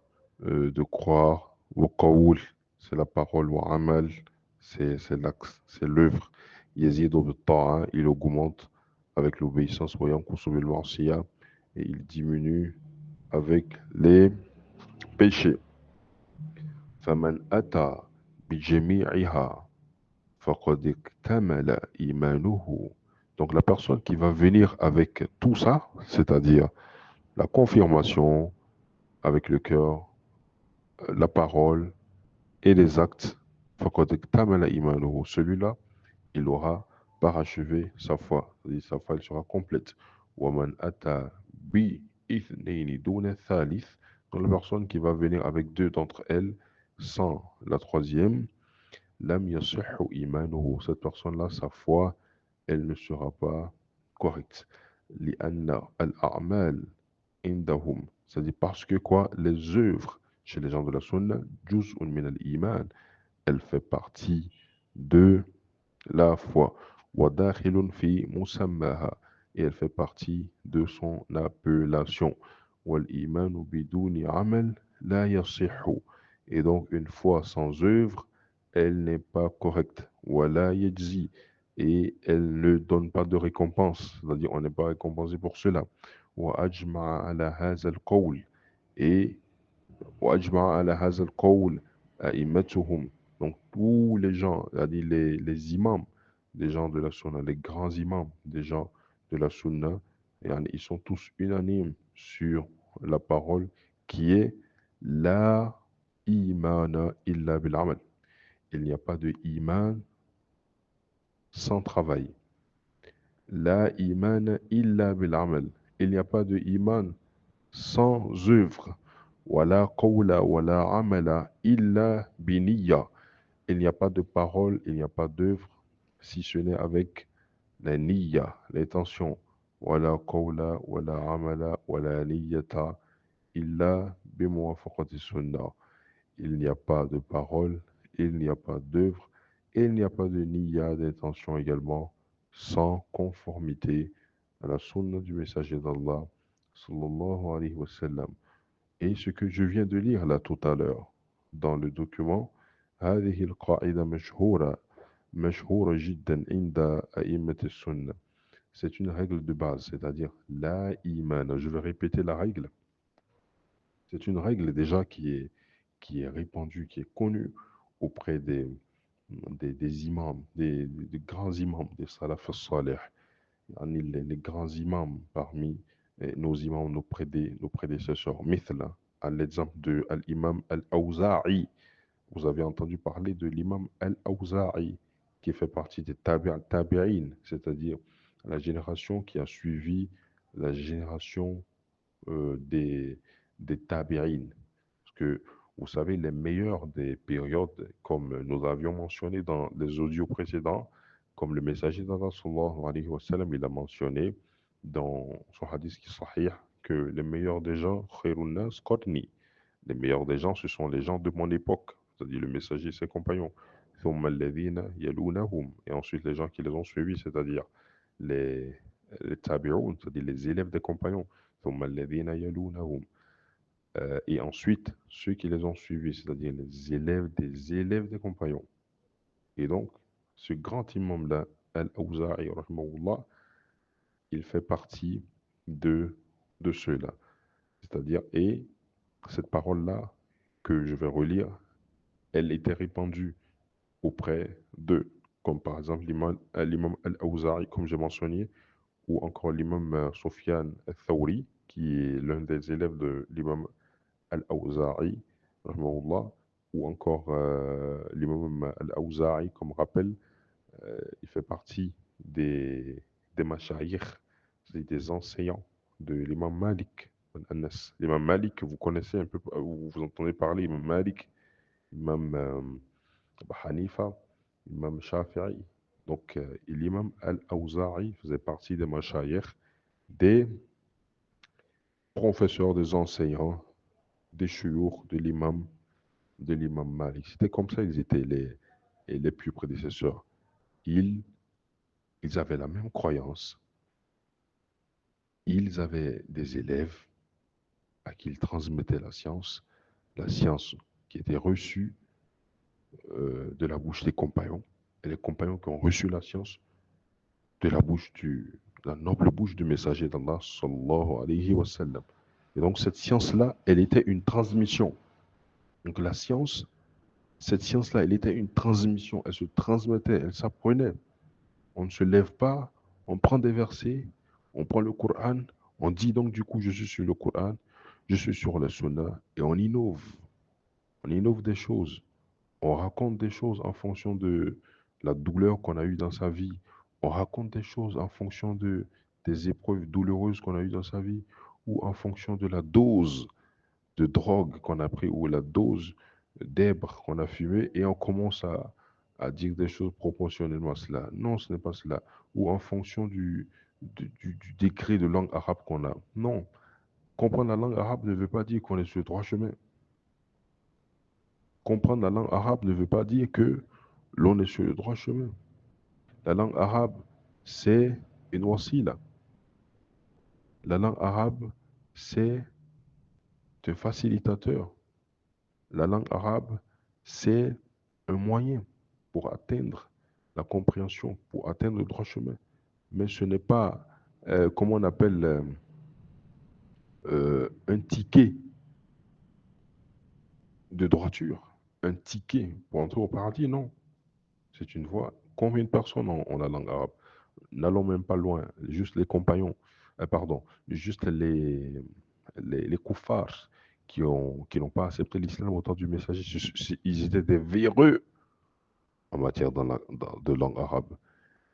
croire. وقول, c'est la parole. وعمل, c'est l'axe, c'est l'œuvre. يزيد بالطاعة, il augmente avec l'obéissance. وينقص بالمعصية, et il diminue avec les péchés. فمن أتى بجميعها فقد اكتمل إيمانه. Donc la personne qui va venir avec tout ça, c'est-à-dire la confirmation avec le cœur, la parole et les actes, فقد اكتمل إيمانه. Celui-là, il aura parachevé sa foi. C'est-à-dire sa foi, elle sera complète. ومن أتى بإثنين دون الثالث. Donc la personne qui va venir avec deux d'entre elles sans la troisième, lam yasihhu imanuhu. Cette personne-là, sa foi, elle ne sera pas correcte. Li'anna al-a'mal indahum. C'est-à-dire parce que quoi? Les œuvres chez les gens de la sunna, juz'un min al-iman, elle fait partie de la foi. Wa dakhilun fi musammaha. Et elle fait partie de son appellation. Wal imanu biduni amal la yasihhu. Et donc une foi sans œuvre, elle n'est pas correcte. Wala yajzi. Et elle ne donne pas de récompense. C'est-à-dire on n'est pas récompensé pour cela. Wa ajma'a ala hadha al-qawl. Et وأجمع على هذا القول أئمتهم. Donc tous les gens, c'est-à-dire les imams, des gens de la sunna, les grands imams des gens de la sunna, ils sont tous unanimes sur la parole qui est la imana illa bil amal. Il n'y a pas de iman sans travail. La imana illa bil amal. Il n'y a pas de iman sans œuvre. Wala qawla wala amala illa biniya. Il n'y a pas de parole, il n'y a pas d'œuvre, si ce n'est avec la niyya, l'intention. Wala qawla wala amala wala niyyata illa bimuwafaqati sunnah. Il n'y a pas de parole, il n'y a pas d'œuvre, et il n'y a pas de niyya, d'intention également, sans conformité à la sunna du messager d'Allah, sallallahu alayhi wa sallam. Et ce que je viens de lire là tout à l'heure, dans le document, هذه القاعدة مشهورة جدا عند أئمة السنة. C'est une règle de base, c'est-à-dire la iman. Je vais répéter la règle. C'est une règle déjà qui est répandue, qui est connue auprès des imams, des grands imams, des salaf salih, les grands imams parmi nos imams, nos prédécesseurs. مثل, à l'exemple de l'imam al-Awza'i. Vous avez entendu parler de l'imam al-Awza'i, qui fait partie des tabi'in, c'est-à-dire la génération qui a suivi la génération des, des tabi'in. Parce que, vous savez, les meilleures des périodes, comme nous avions mentionné dans les audios précédents, comme le messager d'Allah sallallahu alayhi wa sallam, il a mentionné dans son hadith qui est sahih que les meilleurs des gens, khairun nas qarni. Les meilleurs des gens, ce sont les gens de mon époque, c'est-à-dire le messager et ses compagnons. ثم الذين يلونهم. Et ensuite les gens qui les ont suivis, c'est-à-dire les, les tabi'un, c'est-à-dire les élèves des compagnons. ثم الذين يلونهم. Et ensuite, ceux qui les ont suivis, c'est-à-dire les élèves des compagnons. Et donc, ce grand imam-là, Al-Awza'i, rahimahullah, il fait partie de, de ceux-là. C'est-à-dire, et cette parole-là que je vais relire, elle était répandue auprès d'eux, comme par exemple l'imam Al-Awza'i, comme j'ai mentionné, ou encore l'imam Sufyan al-Thawri, qui est l'un des élèves de l'imam Al-Awza'i, rahimahullah, ou encore l'imam Al-Awza'i, comme rappel, il fait partie des mashayikh, c'est des enseignants de l'imam Malik, Anas. L'imam Malik, vous connaissez un peu, vous entendez parler, l'imam Malik, l'imam Abu Hanifa, l'imam Shafi'i. Donc, l'imam Al-Awza'i faisait partie des mashayikh, des professeurs, des enseignants, des chouyours de l'imam Malik. C'était comme ça, ils étaient les plus prédécesseurs. Ils, ils avaient la même croyance. Ils avaient des élèves à qui ils transmettaient la science qui était reçue de la bouche des compagnons, et les compagnons qui ont reçu la science de la noble bouche du messager d'Allah, sallallahu alayhi wa sallam. Et donc cette science-là, elle était une transmission. Donc la science, cette science-là, elle était une transmission, elle se transmettait, elle s'apprenait. On ne se lève pas, on prend des versets, on prend le Coran, on dit donc du coup je suis sur le Coran, je suis sur la Sunna, et on innove. On innove des choses. On raconte des choses en fonction de la douleur qu'on a eue dans sa vie. On raconte des choses en fonction des épreuves douloureuses qu'on a eues dans sa vie, ou en fonction de la dose de drogue qu'on a pris, ou la dose d'hèbre qu'on a fumé, et on commence à dire des choses proportionnellement à cela. Non, ce n'est pas cela. Ou en fonction du décret de langue arabe qu'on a. Non. Comprendre la langue arabe ne veut pas dire qu'on est sur le droit chemin. Comprendre la langue arabe ne veut pas dire que l'on est sur le droit chemin. La langue arabe, c'est une wasila. La langue arabe, c'est un facilitateur. La langue arabe, c'est un moyen pour atteindre la compréhension, pour atteindre le droit chemin. Mais ce n'est pas, comment on appelle, un ticket de droiture, un ticket pour entrer au paradis, non. C'est une voie. Combien de personnes ont la langue arabe? N'allons même pas loin, juste les compagnons, pardon, juste les koufars qui n'ont pas accepté l'islam au temps du messager, ils étaient des véreux en matière de langue arabe.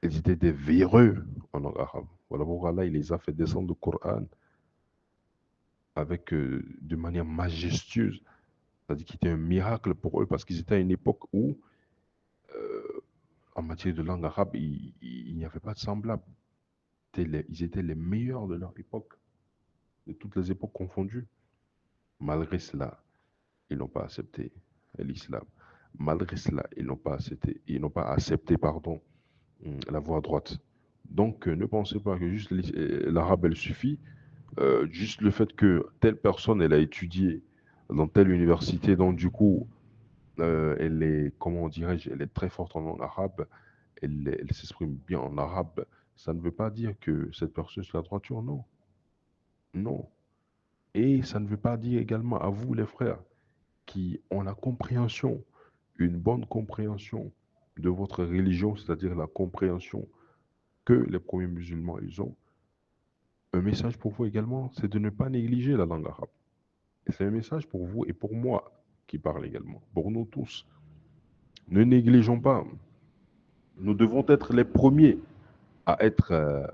Ils étaient des véreux en langue arabe. Voilà pourquoi Allah, il les a fait descendre le Coran avec, de manière majestueuse. C'est-à-dire qu'il était un miracle pour eux parce qu'ils étaient à une époque où, en matière de langue arabe, il n'y avait pas de semblable. Ils étaient les meilleurs de leur époque, de toutes les époques confondues. Malgré cela, ils n'ont pas accepté l'islam. Malgré cela, ils n'ont pas accepté, pardon, la voie droite. Donc, ne pensez pas que juste l'arabe, elle suffit. Juste le fait que telle personne, elle a étudié dans telle université, donc du coup, elle est, comment dirais-je, elle est très forte en langue arabe, elle s'exprime bien en arabe, ça ne veut pas dire que cette personne est la droiture, non. Non. Et ça ne veut pas dire également à vous, les frères, qui ont la compréhension, une bonne compréhension de votre religion, c'est-à-dire la compréhension que les premiers musulmans ils ont. Un message pour vous également, c'est de ne pas négliger la langue arabe. Et c'est un message pour vous et pour moi qui parle également, pour nous tous. Ne négligeons pas. Nous devons être les premiers à être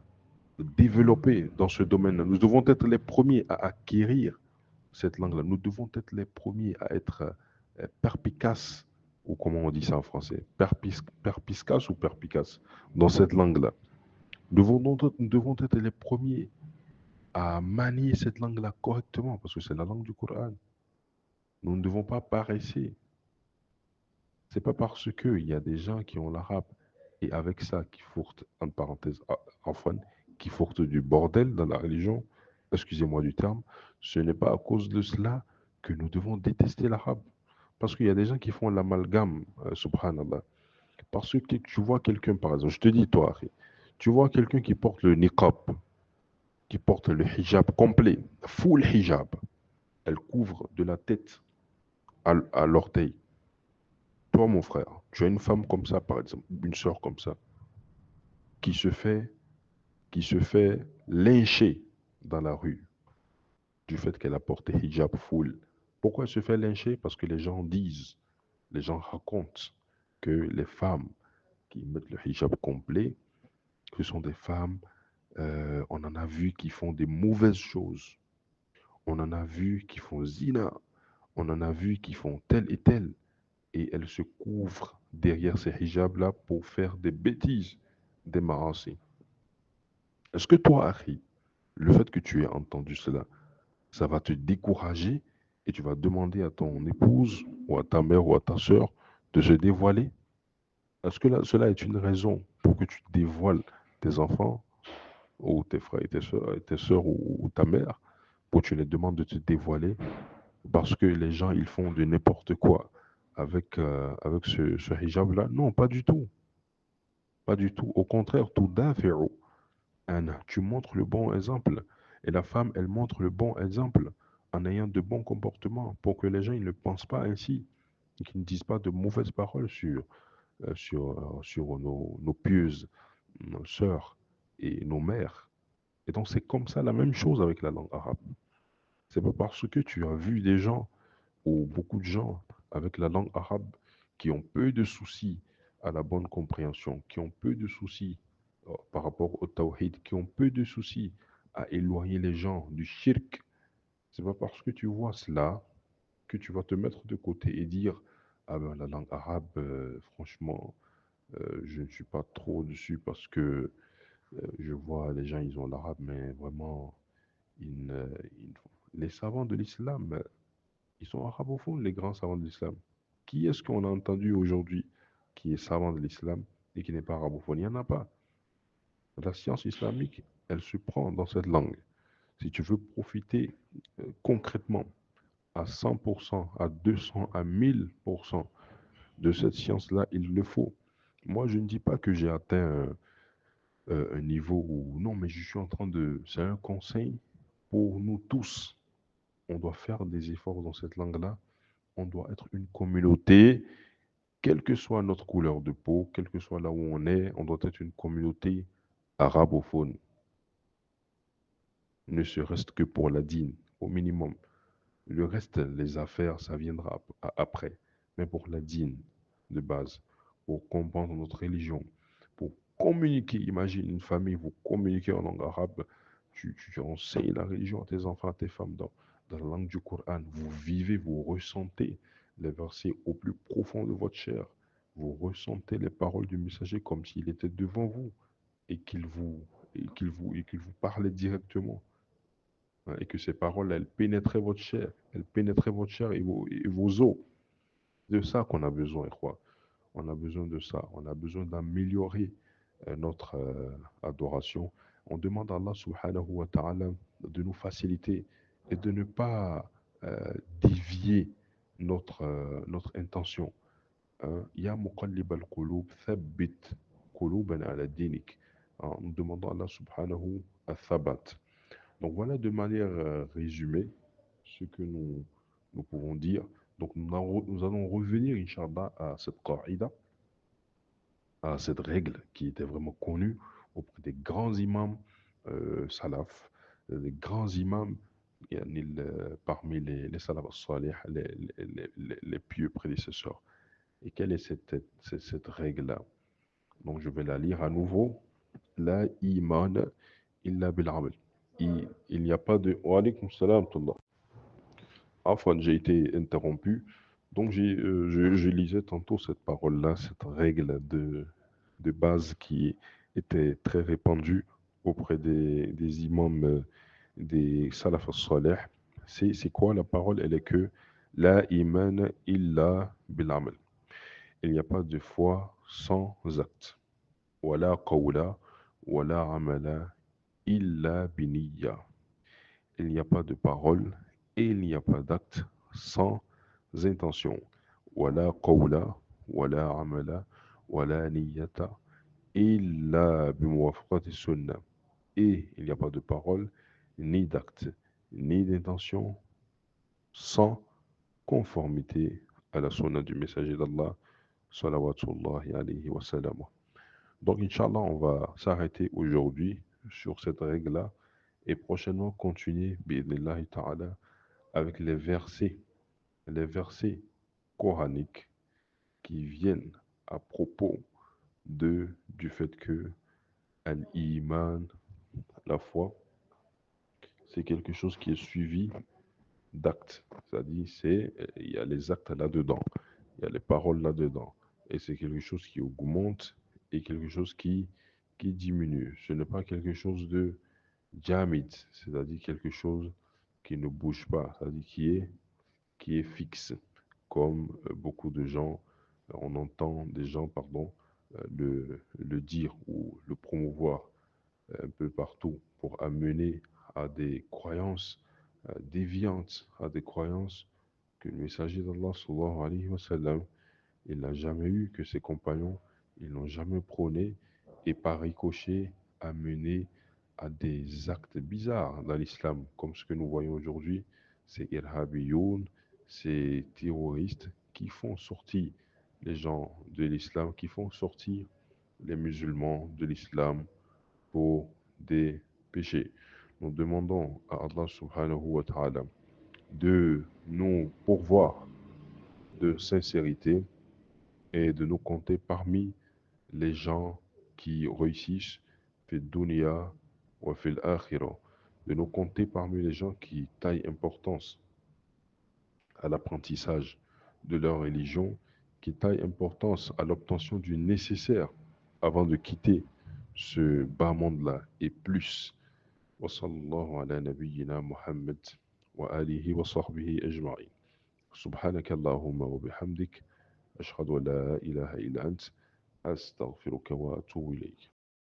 développés dans ce domaine-là. Nous devons être les premiers à acquérir cette langue-là. Nous devons être les premiers à être perspicaces, ou comment on dit ça en français, perspicaces ou perspicaces dans cette langue-là. Nous devons être les premiers à manier cette langue-là correctement, parce que c'est la langue du Coran. Nous ne devons pas paresser. C'est pas parce qu'il y a des gens qui ont l'arabe et avec ça qui fourtent, en parenthèse, enfin, qui fourtent du bordel dans la religion, excusez-moi du terme, ce n'est pas à cause de cela que nous devons détester l'arabe. Parce qu'il y a des gens qui font l'amalgame, subhanallah. Parce que tu vois quelqu'un, par exemple, je te dis, toi, Harry, tu vois quelqu'un qui porte le niqab, qui porte le hijab complet, full hijab, elle couvre de la tête à l'orteil. Toi, mon frère, tu as une femme comme ça, par exemple, une sœur comme ça, qui se fait, qui se fait lyncher dans la rue du fait qu'elle a porté hijab full. Pourquoi elle se fait lyncher? Parce que les gens disent, les gens racontent que les femmes qui mettent le hijab complet, ce sont des femmes, on en a vu qui font des mauvaises choses. On en a vu qui font zina. On en a vu qui font tel et tel. Et elles se couvrent derrière ces hijabs-là pour faire des bêtises, des marasses. Est-ce que toi, Harry, le fait que tu aies entendu cela, ça va te décourager et tu vas demander à ton épouse ou à ta mère ou à ta sœur de se dévoiler? Est-ce que cela est une raison pour que tu dévoiles tes enfants ou tes frères et tes sœurs ou ta mère pour que tu les demandes de te dévoiler parce que les gens, ils font de n'importe quoi avec ce hijab-là? Non, pas du tout. Pas du tout. Au contraire, tout dafi'u. Anna, tu montres le bon exemple. Et la femme, elle montre le bon exemple en ayant de bons comportements pour que les gens ils ne pensent pas ainsi et qu'ils ne disent pas de mauvaises paroles sur nos pieuses, nos sœurs et nos mères. Et donc, c'est comme ça la même chose avec la langue arabe. C'est pas parce que tu as vu des gens ou beaucoup de gens avec la langue arabe qui ont peu de soucis à la bonne compréhension, qui ont peu de soucis par rapport au tawhid, qui ont peu de soucis à éloigner les gens du shirk. C'est pas parce que tu vois cela que tu vas te mettre de côté et dire ah ben la langue arabe, franchement, je ne suis pas trop dessus parce que je vois les gens ils ont l'arabe, mais vraiment ils ne- ils- les savants de l'islam ils sont arabophones, les grands savants de l'islam. Qui est-ce qu'on a entendu aujourd'hui qui est savant de l'islam et qui n'est pas arabophone? Il n'y en a pas. La science islamique, elle se prend dans cette langue. Si tu veux profiter concrètement à 100%, à 200, à 1000% de cette science-là, il le faut. Moi, je ne dis pas que j'ai atteint un niveau où... Non, mais je suis en train de... C'est un conseil pour nous tous. On doit faire des efforts dans cette langue-là. on doit être une communauté, quelle que soit notre couleur de peau, quel que soit là où on doit être une communauté arabophone, ne serait-ce que pour la dîne, au minimum. Le reste, les affaires, ça viendra après. Mais pour la dîne de base, pour comprendre notre religion, pour communiquer, imagine une famille, vous communiquez en langue arabe, tu enseignes la religion à tes enfants, à tes femmes dans la langue du Coran. Vous vivez, vous ressentez les versets au plus profond de votre chair. Vous ressentez les paroles du messager comme s'il était devant vous et qu'il vous parlait directement, hein, et que ces paroles, elles pénétraient votre chair, elles pénétraient votre chair et vos os. De ça qu'on a besoin, quoi. On a besoin de ça. On a besoin d'améliorer notre adoration. On demande à Allah subhanahu wa ta'ala de nous faciliter et de ne pas dévier notre intention, hein. Ya muqallib al-qulub, thabbit qulubana ala dinik. Hein, nous demandons à Allah subhanahu wa thabat. Donc voilà de manière résumée ce que nous pouvons dire. Donc nous allons revenir, Inch'Allah, à cette qa'ida, à cette règle qui était vraiment connue auprès des grands imams salaf, des grands imams yani, parmi les salaf salih, les pieux prédécesseurs. Et quelle est cette règle-là? Donc je vais la lire à nouveau. La iman illa bil amal. Il n'y a pas de... Wa alaykoum salam, tullah. Afwan, j'ai été interrompu. Donc, je lisais tantôt cette parole-là, cette règle de base qui était très répandue auprès des imams des salaf salih. C'est quoi la parole? Elle est que la iman illa bil amal. Il n'y a pas de foi sans acte. Wala qawla, wala amala illa biniyya. Il n'y a pas de parole et il n'y a pas d'acte sans intention. Wala qawla, wala amala, wala niyyata, illa bimuwafaqati sunnah. Et il n'y a pas de parole, ni d'acte, ni d'intention sans conformité à la sunna du messager d'Allah, salawatullahi alayhi wa sallam. Donc, Inch'Allah, on va s'arrêter aujourd'hui sur cette règle-là et prochainement continuer, bi'idnillahi ta'ala, avec les versets coraniques qui viennent à propos du fait que al-iman, la foi, c'est quelque chose qui est suivi d'actes. C'est-à-dire, il y a les actes là-dedans, il y a les paroles là-dedans. Et c'est quelque chose qui augmente et quelque chose qui diminue. Ce n'est pas quelque chose de jamid, c'est-à-dire quelque chose qui ne bouge pas, c'est-à-dire qui est fixe, comme beaucoup de gens, on entend des gens, pardon, le dire ou le promouvoir un peu partout pour amener à des croyances déviantes, à des croyances que le messager d'Allah sallallahu alayhi wa sallam, il n'a jamais eu, que ses compagnons, ils n'ont jamais prôné, et par ricochet amené à des actes bizarres dans l'islam, comme ce que nous voyons aujourd'hui, ces irhabiyoun, ces terroristes qui font sortir les gens de l'islam, qui font sortir les musulmans de l'islam pour des péchés. Nous demandons à Allah subhanahu wa ta'ala de nous pourvoir de sincérité et de nous compter parmi les gens qui réussissent fi dunya wa fil akhirah, de nous compter parmi les gens qui taillent importance à l'apprentissage de leur religion, qui taillent importance à l'obtention du nécessaire avant de quitter ce bas monde-là et plus. Wa sallallahu ala nabiyyina Muhammad wa alihi wa sahbihi ajma'in. سبحانك اللهم وبحمدك أشهد أن لا إله إلا أنت أستغفرك وأتوب إليك.